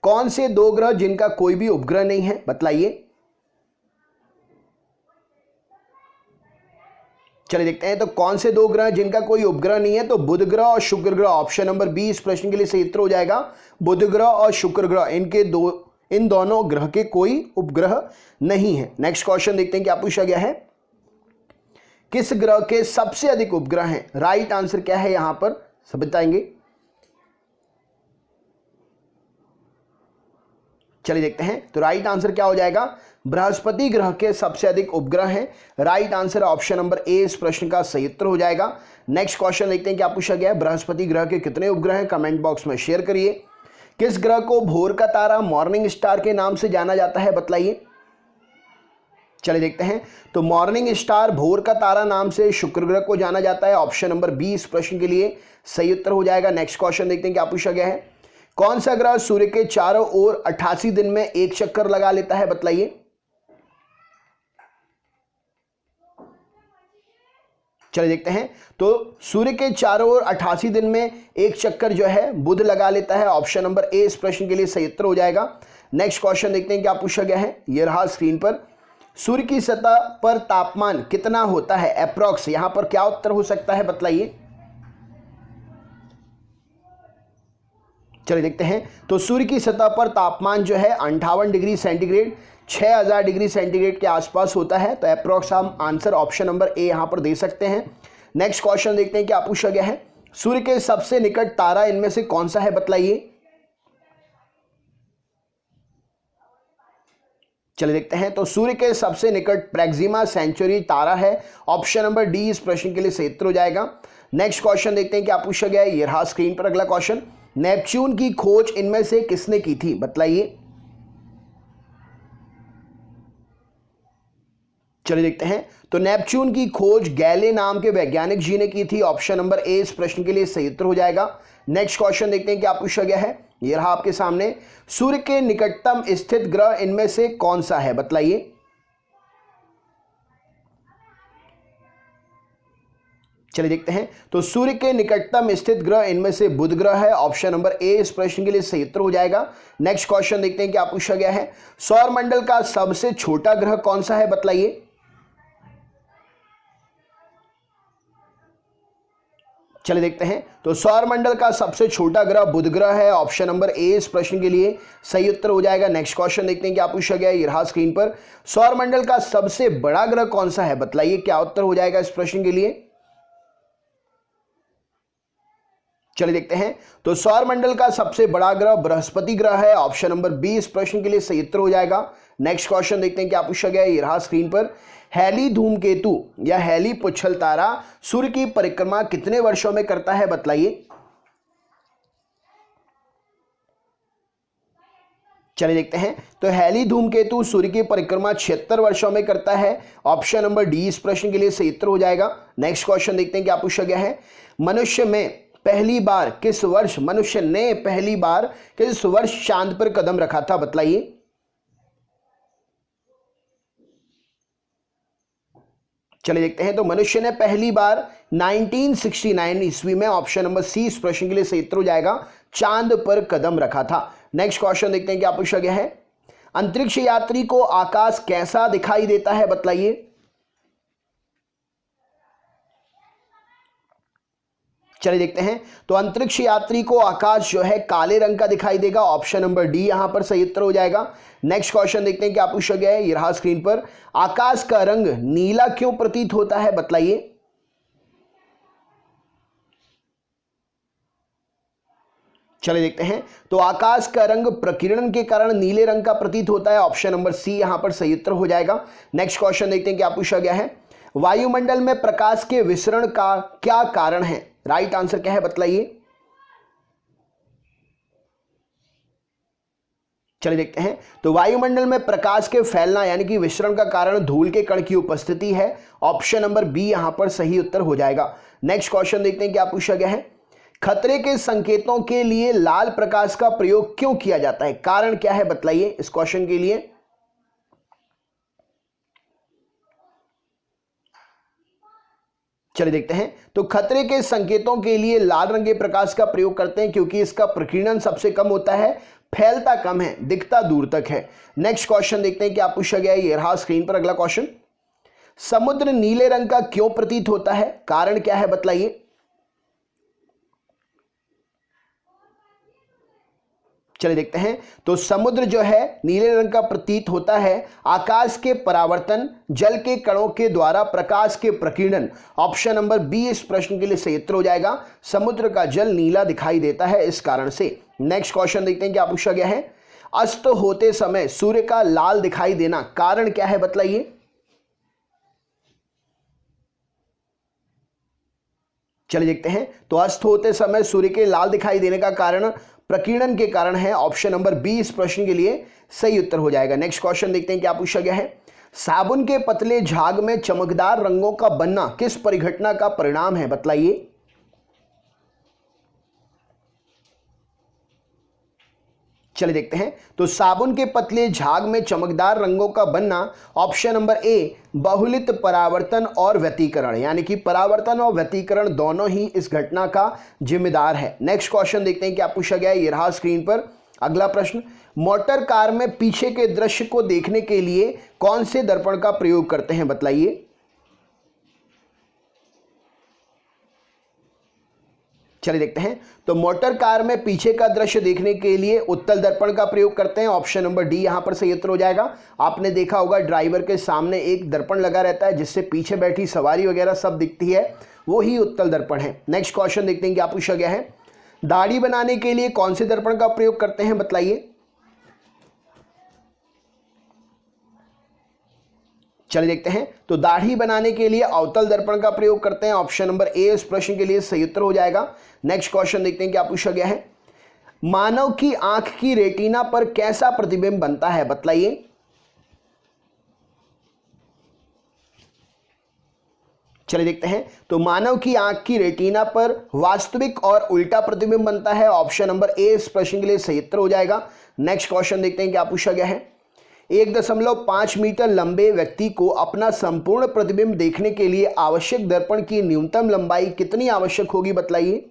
S1: कौन से दो ग्रह जिनका कोई भी उपग्रह नहीं है, बतलाइए। चलिए देखते हैं। तो कौन से दो ग्रह जिनका कोई उपग्रह नहीं है, तो बुध ग्रह और शुक्र ग्रह। ऑप्शन नंबर बी इस प्रश्न के लिए सही उत्तर हो जाएगा। बुध ग्रह और शुक्र ग्रह इन दोनों ग्रह के कोई उपग्रह नहीं है। नेक्स्ट क्वेश्चन देखते हैं क्या पूछा गया है। किस ग्रह के सबसे अधिक उपग्रह हैं। राइट आंसर क्या है यहां पर सब बताएंगे। चलिए देखते हैं। तो राइट आंसर क्या हो जाएगा। बृहस्पति ग्रह के सबसे अधिक उपग्रह हैं। Right answer option number A इस प्रश्न का सही उत्तर हो जाएगा। नेक्स्ट क्वेश्चन देखते हैं क्या पूछा गया है। बृहस्पति ग्रह के कितने उपग्रह हैं, कमेंट बॉक्स में शेयर करिए। किस ग्रह को भोर का तारा मॉर्निंग स्टार के नाम से जाना जाता है, बतलाइए। चलिए देखते हैं। तो मॉर्निंग स्टार भोर का तारा नाम से शुक्र ग्रह को जाना जाता है। ऑप्शन नंबर बी इस प्रश्न के लिए सही उत्तर हो जाएगा। नेक्स्ट क्वेश्चन देखते हैं क्या पूछा गया है। कौन सा ग्रह सूर्य के चारों ओर 88 दिन में एक चक्कर लगा लेता है, बतलाइए। चलिए देखते हैं। तो सूर्य के चारों ओर 88 दिन में एक चक्कर जो है बुध लगा लेता है। ऑप्शन नंबर ए इस प्रश्न के लिए सही उत्तर हो जाएगा। नेक्स्ट क्वेश्चन देखते हैं क्या पूछा गया है। यह रहा स्क्रीन पर। सूर्य की सतह पर तापमान कितना होता है अप्रॉक्स, यहां पर क्या उत्तर हो सकता है, बतलाइए। चलिए देखते हैं। तो सूर्य की सतह पर तापमान जो है 58 डिग्री सेंटीग्रेड 6000 डिग्री सेंटीग्रेड के आसपास होता है। तो अप्रॉक्स हम आंसर ऑप्शन नंबर ए यहां पर दे सकते हैं। नेक्स्ट क्वेश्चन देखते हैं क्या पूछा गया है। सूर्य के सबसे निकट तारा इनमें से कौन सा है, बतलाइए। चलिए देखते हैं। तो सूर्य के सबसे निकट प्रेक्सिमा सेंचुरी तारा है। ऑप्शन नंबर डी इस प्रश्न के लिए सही उत्तर हो जाएगा। नेक्स्ट क्वेश्चन देखते हैं क्या पूछा गया है। ये रहा स्क्रीन पर अगला क्वेश्चन। नेपच्यून की खोज इनमें से किसने की थी, बतलाइए। चलिए देखते हैं। तो नेपच्यून की खोज गैले नाम के वैज्ञानिक जी ने की थी। ऑप्शन नंबर ए इस प्रश्न के लिए सही उत्तर हो जाएगा। नेक्स्ट क्वेश्चन देखते हैं क्या पूछा गया है। यह रहा आपके सामने। सूर्य के निकटतम स्थित ग्रह इनमें से कौन सा है, बतलाइए। चलिए देखते हैं। तो सूर्य के निकटतम स्थित ग्रह इनमें से बुध ग्रह है। ऑप्शन नंबर ए इस प्रश्न के लिए सही उत्तर हो जाएगा। नेक्स्ट क्वेश्चन देखते हैं क्या पूछा गया है। सौर मंडल का सबसे छोटा ग्रह कौन सा है, बतलाइए। चलिए देखते हैं। तो सौर मंडल का सबसे छोटा ग्रह बुध ग्रह है। ऑप्शन नंबर ए इस प्रश्न के लिए सही उत्तर हो जाएगा। नेक्स्ट क्वेश्चन देखते हैं क्या पूछा गया है। ये रहा स्क्रीन पर। सौर मंडल का सबसे बड़ा ग्रह कौन सा है, बताइए क्या उत्तर हो जाएगा इस प्रश्न के लिए। चलिए देखते हैं। तो सौर मंडल का सबसे बड़ा ग्रह बृहस्पति ग्रह है। ऑप्शन नंबर बी इस प्रश्न के लिए सही उत्तर हो जाएगा। नेक्स्ट क्वेश्चन देखते हैं क्या पूछा गया है। ये रहा स्क्रीन पर। हैली धूमकेतु या हैली पुच्छल तारा सूर्य की परिक्रमा कितने वर्षों में करता है, बतलाइए। चलिए देखते हैं। तो हैली धूमकेतु सूर्य की परिक्रमा 76 वर्षों में करता है। ऑप्शन नंबर डी इस प्रश्न के लिए सही उत्तर हो जाएगा। नेक्स्ट क्वेश्चन देखते हैं क्या पूछा गया है। मनुष्य ने पहली बार किस वर्ष चांद पर कदम रखा था, बतलाइए। चलिए देखते हैं। तो मनुष्य ने पहली बार 1969 ईस्वी में, ऑप्शन नंबर सी इस प्रश्न के लिए सही उत्तर हो जाएगा, चांद पर कदम रखा था। नेक्स्ट क्वेश्चन देखते हैं क्या पूछा गया है। अंतरिक्ष यात्री को आकाश कैसा दिखाई देता है, बताइए। चलिए देखते हैं। तो अंतरिक्ष यात्री को आकाश जो है काले रंग का दिखाई देगा। ऑप्शन नंबर डी यहां पर सही उत्तर हो जाएगा। नेक्स्ट क्वेश्चन देखते हैं क्या पूछा गया है। ये रहा स्क्रीन पर। आकाश का रंग नीला क्यों प्रतीत होता है, बतलाइए। चलिए देखते हैं। तो आकाश का रंग प्रकीर्णन के कारण नीले रंग का प्रतीत होता है। ऑप्शन नंबर सी यहां पर सही उत्तर हो जाएगा। नेक्स्ट क्वेश्चन देखते हैं क्या पूछा गया है। वायुमंडल में प्रकाश के विसरण का क्या कारण है, राइट आंसर क्या है, बतलाइए। चलिए देखते हैं। तो वायुमंडल में प्रकाश के फैलना यानी कि विसरण का कारण धूल के कण की उपस्थिति है। ऑप्शन नंबर बी यहां पर सही उत्तर हो जाएगा। नेक्स्ट क्वेश्चन देखते हैं क्या पूछा गया है। खतरे के संकेतों के लिए लाल प्रकाश का प्रयोग क्यों किया जाता है, कारण क्या है, बतलाइए इस क्वेश्चन के लिए। चलिए देखते हैं। तो खतरे के संकेतों के लिए लाल रंग के प्रकाश का प्रयोग करते हैं क्योंकि इसका प्रकीर्णन सबसे कम होता है, फैलता कम है, दिखता दूर तक है। नेक्स्ट क्वेश्चन देखते हैं क्या पूछा गया है। ये रहा स्क्रीन पर अगला क्वेश्चन। समुद्र नीले रंग का क्यों प्रतीत होता है, कारण क्या है, बतलाइए। चलिए देखते हैं। तो समुद्र जो है नीले रंग का प्रतीत होता है आकाश के परावर्तन, जल के कणों के द्वारा प्रकाश के प्रकीर्णन। ऑप्शन नंबर बी इस प्रश्न के लिए सही उत्तर हो जाएगा। समुद्र का जल नीला दिखाई देता है इस कारण से। नेक्स्ट क्वेश्चन देखते हैं क्या पूछा गया है। अस्त होते समय सूर्य का लाल दिखाई देना कारण क्या है, बतलाइए। चलिए देखते हैं। तो अस्त होते समय सूर्य के लाल दिखाई देने का कारण प्रकीर्णन के कारण है। ऑप्शन नंबर बी इस प्रश्न के लिए सही उत्तर हो जाएगा। नेक्स्ट क्वेश्चन देखते हैं क्या पूछा गया है। साबुन के पतले झाग में चमकदार रंगों का बनना किस परिघटना का परिणाम है, बतलाइए। चलिए देखते हैं। तो साबुन के पतले झाग में चमकदार रंगों का बनना, ऑप्शन नंबर ए बहुलित परावर्तन और व्यतिकरण, यानी कि परावर्तन और व्यतिकरण दोनों ही इस घटना का जिम्मेदार है। नेक्स्ट क्वेश्चन देखते हैं क्या पूछा गया है। ये रहा स्क्रीन पर अगला प्रश्न। मोटर कार में पीछे के दृश्य को देखने के लिए कौन से दर्पण का प्रयोग करते हैं, बतलाइए। चलिए देखते हैं। तो मोटर कार में पीछे का दृश्य देखने के लिए उत्तल दर्पण का प्रयोग करते हैं। ऑप्शन नंबर डी यहां पर सही उत्तर हो जाएगा। आपने देखा होगा ड्राइवर के सामने एक दर्पण लगा रहता है जिससे पीछे बैठी सवारी वगैरह सब दिखती है, वो ही उत्तल दर्पण है। नेक्स्ट क्वेश्चन देखते हैं क्या पूछा गया है। दाढ़ी बनाने के लिए कौन से दर्पण का प्रयोग करते हैं, बतलाइए। चलिए देखते हैं। तो दाढ़ी बनाने के लिए अवतल दर्पण का प्रयोग करते हैं। ऑप्शन नंबर ए इस प्रश्न के लिए सही उत्तर हो जाएगा। नेक्स्ट क्वेश्चन देखते हैं क्या पूछा गया है। मानव की आंख की रेटिना पर कैसा प्रतिबिंब बनता है, बतलाइए। चलिए देखते हैं। तो मानव की आंख की रेटिना पर वास्तविक और उल्टा प्रतिबिंब बनता है। ऑप्शन नंबर ए इस प्रश्न के लिए सही उत्तर हो जाएगा। नेक्स्ट क्वेश्चन देखते हैं क्या पूछा गया है। 1.5 मीटर लंबे व्यक्ति को अपना संपूर्ण प्रतिबिंब देखने के लिए आवश्यक दर्पण की न्यूनतम लंबाई कितनी आवश्यक होगी, बतलाइए।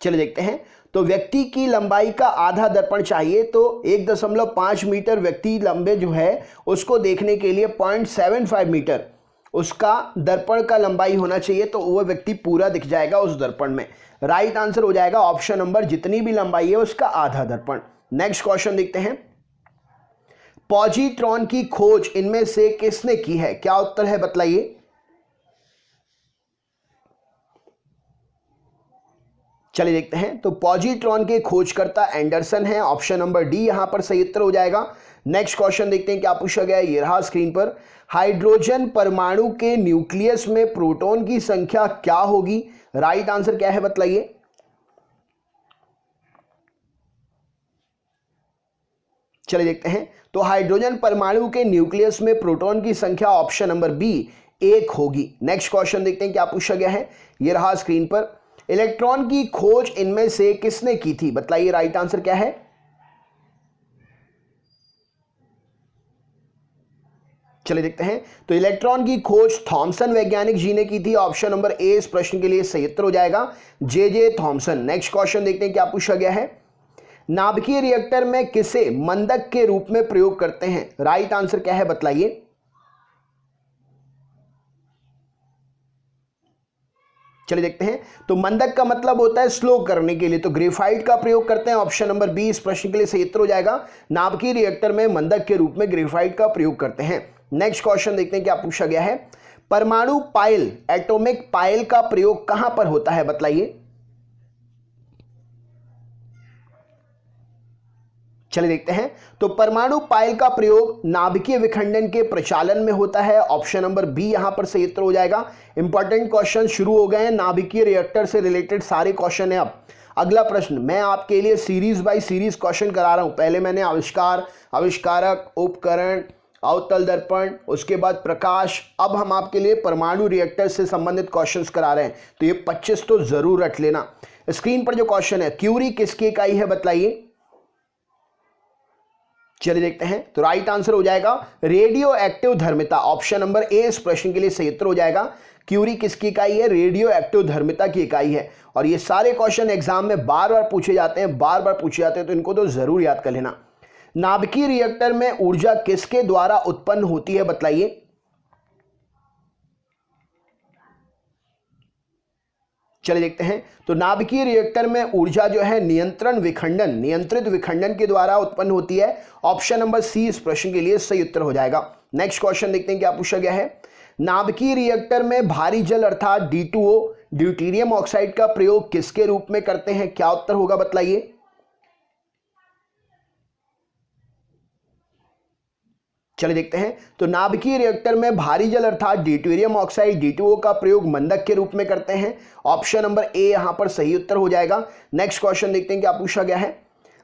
S1: चलिए देखते हैं। तो व्यक्ति की लंबाई का आधा दर्पण चाहिए, तो 1.5 मीटर व्यक्ति लंबे जो है उसको देखने के लिए 0.75 मीटर उसका दर्पण का लंबाई होना चाहिए, तो वह व्यक्ति पूरा दिख जाएगा उस दर्पण में। राइट आंसर हो जाएगा ऑप्शन नंबर जितनी भी लंबाई है उसका आधा दर्पण। नेक्स्ट क्वेश्चन देखते हैं। पॉजिट्रॉन की खोज इनमें से किसने की है, क्या उत्तर है, बतलाइए। चलिए देखते हैं। तो पॉजिट्रॉन के खोजकर्ता एंडरसन है। ऑप्शन नंबर डी यहां पर सही उत्तर हो जाएगा। नेक्स्ट क्वेश्चन देखते हैं क्या पूछा गया है। ये रहा स्क्रीन पर। हाइड्रोजन परमाणु के न्यूक्लियस में प्रोटॉन की संख्या क्या होगी, राइट आंसर क्या है, बतलाइए। चलिए देखते हैं। तो हाइड्रोजन परमाणु के न्यूक्लियस में प्रोटॉन की संख्या ऑप्शन नंबर बी 1 होगी। नेक्स्ट क्वेश्चन देखते हैं क्या पूछा गया है। ये रहा स्क्रीन पर। इलेक्ट्रॉन की खोज इनमें से किसने की थी, बताइए राइट आंसर क्या है। चलिए देखते हैं। तो इलेक्ट्रॉन की खोज थॉमसन वैज्ञानिक जी ने की थी। ऑप्शन नंबर ए इस प्रश्न के लिए सही उत्तर हो जाएगा, जे थॉमसन। नेक्स्ट क्वेश्चन देखते हैं क्या पूछा गया है। नाभिकीय रिएक्टर में किसे मंदक के रूप में प्रयोग करते हैं? राइट आंसर क्या है बतलाइए। चलिए देखते हैं। तो मंदक का मतलब होता है स्लो करने के लिए, तो ग्रेफाइट का प्रयोग करते हैं। ऑप्शन नंबर बी इस प्रश्न के लिए सही उत्तर हो जाएगा। नाभिकीय रिएक्टर में मंदक के रूप में ग्रेफाइट का प्रयोग करते हैं। नेक्स्ट क्वेश्चन देखते हैं क्या पूछा गया है। परमाणु पायल एटॉमिक पायल का प्रयोग कहां पर होता है बतलाइए। चलिए देखते हैं। तो परमाणु पायल का प्रयोग नाभिकीय विखंडन के प्रचालन में होता है। ऑप्शन नंबर बी यहां पर सही उत्तर हो जाएगा। इंपॉर्टेंट क्वेश्चन शुरू हो गए हैं, नाभिकीय रिएक्टर से रिलेटेड सारे क्वेश्चन है। अब अगला प्रश्न मैं आपके लिए सीरीज बाय सीरीज क्वेश्चन करा रहा हूं। पहले मैंने आविष्कार, आविष्कारक, उपकरण, अवतल दर्पण, उसके बाद प्रकाश। अब हम आपके लिए परमाणु रिएक्टर से संबंधित क्वेश्चंस करा रहे हैं, तो ये 25 तो जरूर रट लेना। स्क्रीन पर जो क्वेश्चन है, क्यूरी किसकी इकाई है बतलाइए। चलिए देखते हैं। तो राइट आंसर हो जाएगा रेडियो एक्टिव धर्मिता। ऑप्शन नंबर ए इस प्रश्न के लिए सही उत्तर हो जाएगा। क्यूरी किसकी इकाई है? रेडियो एक्टिव धर्मिता की इकाई है। और ये सारे क्वेश्चन एग्जाम में बार बार पूछे जाते हैं, तो इनको तो जरूर याद कर लेना। नाभिकीय रिएक्टर में ऊर्जा किसके द्वारा उत्पन्न होती है बतलाइए। चलिए देखते हैं। तो नाभिकीय रिएक्टर में ऊर्जा जो है नियंत्रित विखंडन के द्वारा उत्पन्न होती है। ऑप्शन नंबर सी इस प्रश्न के लिए सही उत्तर हो जाएगा। नेक्स्ट क्वेश्चन देखते हैं क्या पूछा गया है। नाभिकीय रिएक्टर में भारी जल अर्थात D2O ड्यूटेरियम ऑक्साइड का प्रयोग किसके रूप में करते हैं? क्या उत्तर होगा बतलाइए। चलिए देखते हैं। तो नाभिकीय रिएक्टर में भारी जल अर्थात ड्यूटेरियम ऑक्साइड D2O का प्रयोग मंदक के रूप में करते हैं। ऑप्शन नंबर ए यहां पर सही उत्तर हो जाएगा। नेक्स्ट क्वेश्चन देखते हैं क्या पूछा गया है।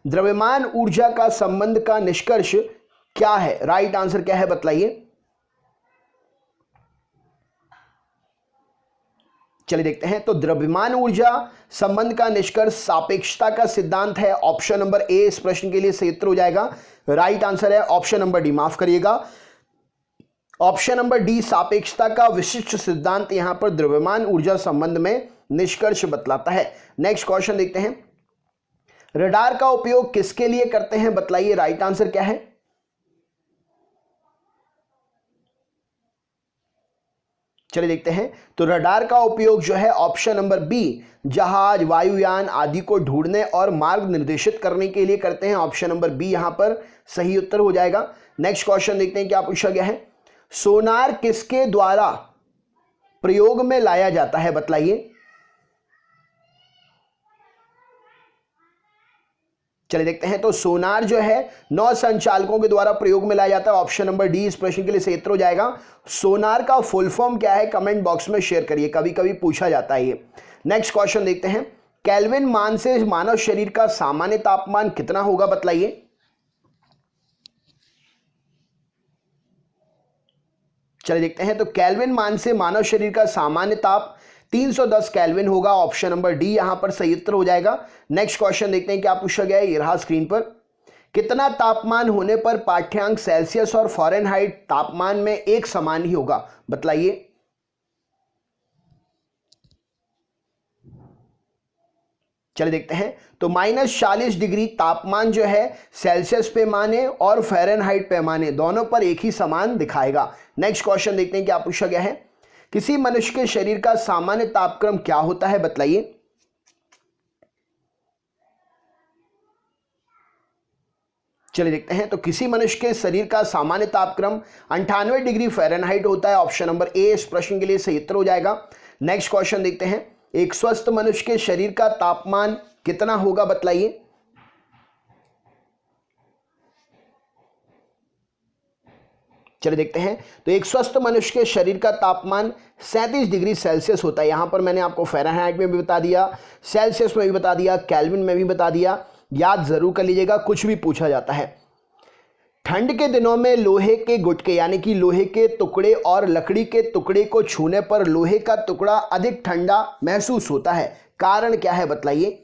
S1: द्रव्यमान ऊर्जा का संबंध का निष्कर्ष क्या है? राइट आंसर क्या है बतलाइए। चलिए देखते हैं। तो द्रव्यमान ऊर्जा संबंध का निष्कर्ष सापेक्षता का सिद्धांत है। ऑप्शन नंबर ए इस प्रश्न के लिए सही उत्तर हो जाएगा। राइट आंसर है ऑप्शन नंबर डी, माफ करिएगा, ऑप्शन नंबर डी सापेक्षता का विशिष्ट सिद्धांत यहां पर द्रव्यमान ऊर्जा संबंध में निष्कर्ष बतलाता है। नेक्स्ट क्वेश्चन देखते हैं। रडार का उपयोग किसके लिए करते हैं बतलाइए। राइट आंसर क्या है। चलिए देखते हैं। तो रडार का उपयोग जो है ऑप्शन नंबर बी जहाज, वायुयान आदि को ढूंढने और मार्ग निर्देशित करने के लिए करते हैं। ऑप्शन नंबर बी यहां पर सही उत्तर हो जाएगा। नेक्स्ट क्वेश्चन देखते हैं क्या पूछा गया है। सोनार किसके द्वारा प्रयोग में लाया जाता है बतलाइए। चलिए देखते हैं। तो सोनार जो है नौ संचालकों के द्वारा प्रयोग में लाया जाता है। ऑप्शन नंबर डी इस प्रश्न के लिए सही उत्तर हो जाएगा। सोनार का फुल फॉर्म क्या है कमेंट बॉक्स में शेयर करिए, कभी कभी पूछा जाता है ये। नेक्स्ट क्वेश्चन देखते हैं। केल्विन मान से मानव शरीर का सामान्य तापमान कितना होगा बतलाइए। चलिए देखते हैं। तो केल्विन मान से मानव शरीर का सामान्य ताप 310 केल्विन होगा। ऑप्शन नंबर डी यहां पर सही उत्तर हो जाएगा। नेक्स्ट क्वेश्चन देखते हैं क्या पूछा गया है। ये रहा स्क्रीन पर। कितना तापमान होने पर पाठ्यांक सेल्सियस और फ़ारेनहाइट तापमान में एक समान ही होगा बतलाइए। चलिए देखते हैं। तो -40 डिग्री तापमान जो है सेल्सियस पैमाने और फ़ारेनहाइट पैमाने दोनों पर एक ही समान दिखाएगा। नेक्स्ट क्वेश्चन देखते हैं क्या पूछा गया है। किसी मनुष्य के शरीर का सामान्य तापक्रम क्या होता है बतलाइए। चलिए देखते हैं। तो किसी मनुष्य के शरीर का सामान्य तापक्रम 98 डिग्री फ़ारेनहाइट होता है। ऑप्शन नंबर ए इस प्रश्न के लिए सही उत्तर हो जाएगा। नेक्स्ट क्वेश्चन देखते हैं। एक स्वस्थ मनुष्य के शरीर का तापमान कितना होगा बतलाइए। चलिए देखते हैं। तो एक स्वस्थ मनुष्य के शरीर का तापमान 37 डिग्री सेल्सियस होता है। यहां पर मैंने आपको फ़ारेनहाइट में भी बता दिया, सेल्सियस में भी बता दिया, केल्विन में भी बता दिया। याद जरूर कर लीजिएगा, कुछ भी पूछा जाता है। ठंड के दिनों में लोहे के गुटके यानी कि लोहे के टुकड़े और लकड़ी के टुकड़े को छूने पर लोहे का टुकड़ा अधिक ठंडा महसूस होता है, कारण क्या है बतलाइए।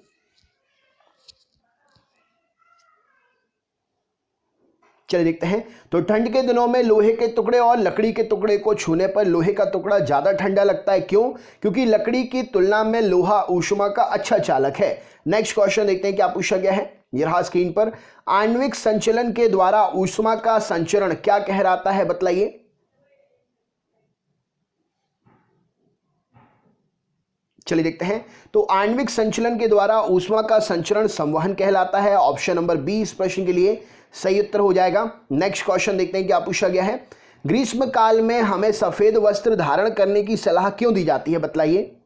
S1: चलिए देखते हैं। तो ठंड के दिनों में लोहे के टुकड़े और लकड़ी के टुकड़े को छूने पर लोहे का टुकड़ा ज़्यादा ठंडा लगता है, क्यों? क्योंकि लकड़ी की तुलना में लोहा ऊष्मा का अच्छा चालक है। नेक्स्ट क्वेश्चन देखते हैं क्या पूछा गया है। ये रहा स्क्रीन पर। आणविक संचलन के द्वारा ऊष्मा का संचरण क्या कहलाता है, बतलाइए। चलिए देखते हैं। तो आणविक संचलन के द्वारा ऊष्मा का संचरण संवहन कहलाता है। ऑप्शन नंबर बी इस प्रश्न के लिए सही उत्तर हो जाएगा। नेक्स्ट क्वेश्चन देखते हैं क्या पूछा गया है। ग्रीष्म काल में हमें सफेद वस्त्र धारण करने की सलाह क्यों दी जाती है, बतलाइए।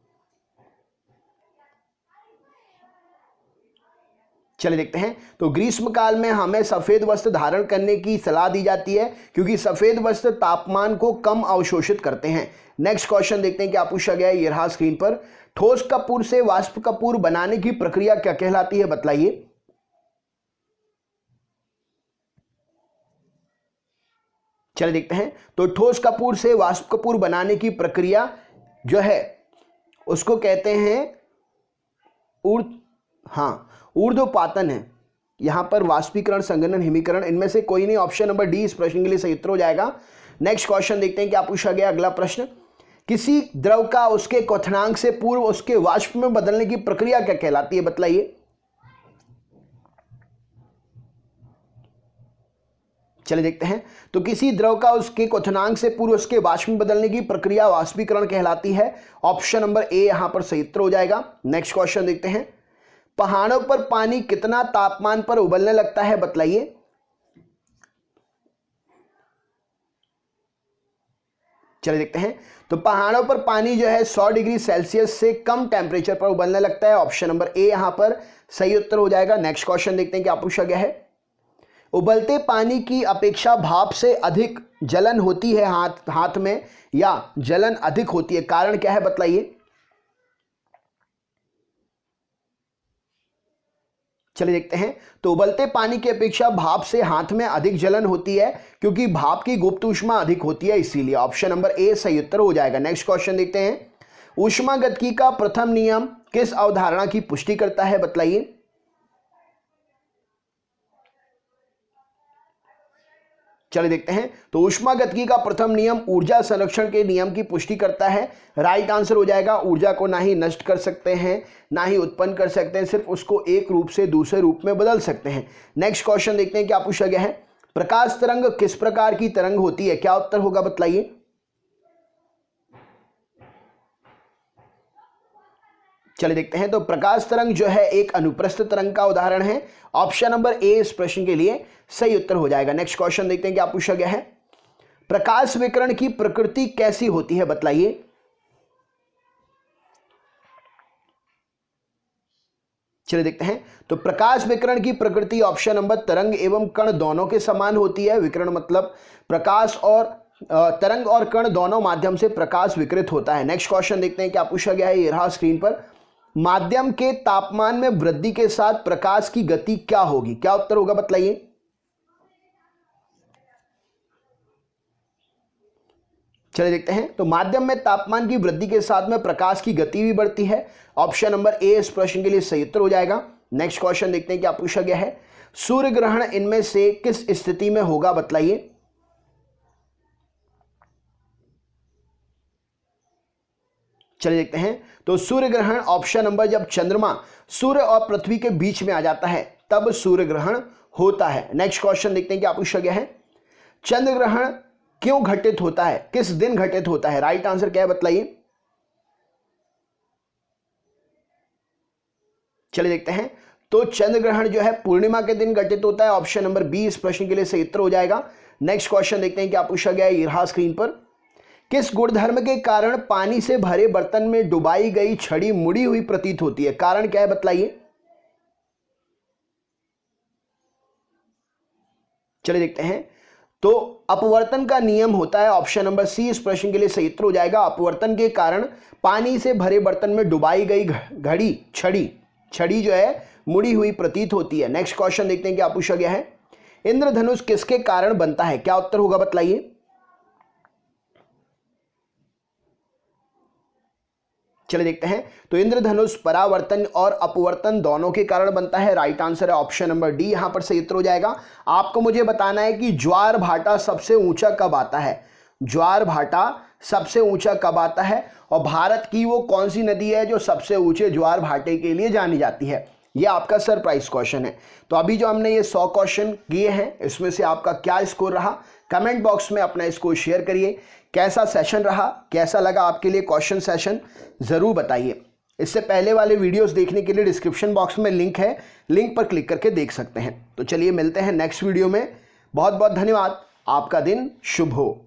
S1: चलिए देखते हैं। तो ग्रीष्म काल में हमें सफेद वस्त्र धारण करने की सलाह दी जाती है क्योंकि सफेद वस्त्र तापमान को कम अवशोषित करते हैं। नेक्स्ट क्वेश्चन देखते हैं क्या पूछा गया है। ये रहा स्क्रीन पर। ठोस कपूर से वाष्प कपूर बनाने की प्रक्रिया क्या कहलाती है, बतलाइए। चलिए देखते हैं। तो ठोस कपूर से वाष्प कपूर बनाने की प्रक्रिया जो है उसको कहते हैं ऊर्ध्वपातन है। यहां पर वाष्पीकरण, संघनन, हिमीकरण, इनमें से कोई नहीं। ऑप्शन नंबर डी इस प्रश्न के लिए सही उत्तर हो जाएगा। नेक्स्ट क्वेश्चन देखते हैं क्या पूछा गया। अगला प्रश्न। किसी द्रव का उसके क्वथनांक से पूर्व उसके वाष्प में बदलने की प्रक्रिया क्या कहलाती है, बतलाइए। चलिए देखते हैं। तो किसी द्रव का उसके क्वथनांक से पूर्व उसके वाष्प में बदलने की प्रक्रिया वाष्पीकरण कहलाती है। ऑप्शन नंबर ए यहां पर सही उत्तर हो जाएगा। नेक्स्ट क्वेश्चन देखते हैं। पहाड़ों पर पानी कितना तापमान पर उबलने लगता है, बतलाइए। चलिए देखते हैं। तो पहाड़ों पर पानी जो है 100 डिग्री सेल्सियस से कम टेम्परेचर पर उबलने लगता है। ऑप्शन नंबर ए यहां पर सही उत्तर हो जाएगा। नेक्स्ट क्वेश्चन देखते हैं क्या पूछा गया है। उबलते पानी की अपेक्षा भाप से अधिक जलन होती है हाथ में, या जलन अधिक होती है, कारण क्या है, बतलाइए। चलिए देखते हैं। तो उबलते पानी की अपेक्षा भाप से हाथ में अधिक जलन होती है क्योंकि भाप की गुप्त ऊष्मा अधिक होती है, इसीलिए। ऑप्शन नंबर ए सही उत्तर हो जाएगा। नेक्स्ट क्वेश्चन देखते हैं। ऊष्मागतिकी का प्रथम नियम किस अवधारणा की पुष्टि करता है, बतलाइए। चलिए देखते हैं। तो ऊष्मागतिकी का प्रथम नियम ऊर्जा संरक्षण के नियम की पुष्टि करता है। राइट आंसर हो जाएगा। ऊर्जा को ना ही नष्ट कर सकते हैं ना ही उत्पन्न कर सकते हैं, सिर्फ उसको एक रूप से दूसरे रूप में बदल सकते हैं। नेक्स्ट क्वेश्चन देखते हैं क्या पूछा गया है। प्रकाश तरंग किस प्रकार की तरंग होती है, क्या उत्तर होगा, बतलाइए। चलिए देखते हैं। तो प्रकाश तरंग जो है एक अनुप्रस्थ तरंग का उदाहरण है। ऑप्शन नंबर ए इस प्रश्न के लिए सही उत्तर हो जाएगा। नेक्स्ट क्वेश्चन देखते हैं क्या पूछा गया है। प्रकाश विकिरण की प्रकृति कैसी होती है, बतलाइए। चलिए देखते हैं। तो प्रकाश विकिरण की प्रकृति ऑप्शन नंबर तरंग एवं कण दोनों के समान होती है। विकिरण मतलब प्रकाश और तरंग और कण दोनों माध्यम से प्रकाश विकिरित होता है। नेक्स्ट क्वेश्चन देखते हैं क्या पूछा गया है। ये रहा स्क्रीन पर। माध्यम के तापमान में वृद्धि के साथ प्रकाश की गति क्या होगी, क्या उत्तर होगा, बतलाइए। चलिए देखते हैं। तो माध्यम में तापमान की वृद्धि के साथ में प्रकाश की गति भी बढ़ती है। ऑप्शन नंबर ए इस प्रश्न के लिए सही उत्तर हो जाएगा। नेक्स्ट क्वेश्चन देखते हैं क्या पूछा गया है। सूर्य ग्रहण इनमें से किस स्थिति में होगा, बतलाइए। चलिए देखते हैं। तो सूर्य ग्रहण ऑप्शन नंबर जब चंद्रमा सूर्य और पृथ्वी के बीच में आ जाता है तब सूर्य ग्रहण होता है। नेक्स्ट क्वेश्चन देखते हैं क्या पूछा गया है। चंद्र ग्रहण क्यों घटित होता है, किस दिन घटित होता है, राइट आंसर क्या है, बतलाइए। चलिए देखते हैं। तो चंद्र ग्रहण जो है पूर्णिमा के दिन घटित होता है। ऑप्शन नंबर बी इस प्रश्न के लिए सही उत्तर हो जाएगा। नेक्स्ट क्वेश्चन देखते हैं क्या पूछा गया है। ये रहा स्क्रीन पर। किस गुणधर्म के कारण पानी से भरे बर्तन में डुबाई गई छड़ी मुड़ी हुई प्रतीत होती है, कारण क्या है, बतलाइए। चलिए देखते हैं। तो अपवर्तन का नियम होता है। ऑप्शन नंबर सी इस प्रश्न के लिए सही उत्तर हो जाएगा। अपवर्तन के कारण पानी से भरे बर्तन में डुबाई गई घड़ी छड़ी जो है मुड़ी हुई प्रतीत होती है। नेक्स्ट क्वेश्चन देखते हैं क्या पूछा गया है। इंद्रधनुष किसके कारण बनता है, क्या उत्तर होगा, बतलाइए। चलिए देखते हैं। तो इंद्रधनुष परावर्तन और अपवर्तन दोनों के कारण बनता है। राइट आंसर है ऑप्शन नंबर डी, यहां पर सही उत्तर हो जाएगा। आपको मुझे बताना है कि ज्वार भाटा सबसे ऊंचा कब आता है। ज्वार भाटा सबसे ऊंचा कब आता है और भारत की वो कौन सी नदी है जो सबसे ऊंचे ज्वार भाटे के लिए जानी जाती है। ये आपका सरप्राइज क्वेश्चन है। तो अभी जो हमने ये 100 क्वेश्चन किए हैं इसमें से आपका क्या स्कोर रहा, कमेंट बॉक्स में अपना स्कोर शेयर करिए। कैसा सेशन रहा, कैसा लगा आपके लिए क्वेश्चन सेशन, ज़रूर बताइए। इससे पहले वाले वीडियोस देखने के लिए डिस्क्रिप्शन बॉक्स में लिंक है, लिंक पर क्लिक करके देख सकते हैं। तो चलिए मिलते हैं नेक्स्ट वीडियो में। बहुत बहुत धन्यवाद। आपका दिन शुभ हो।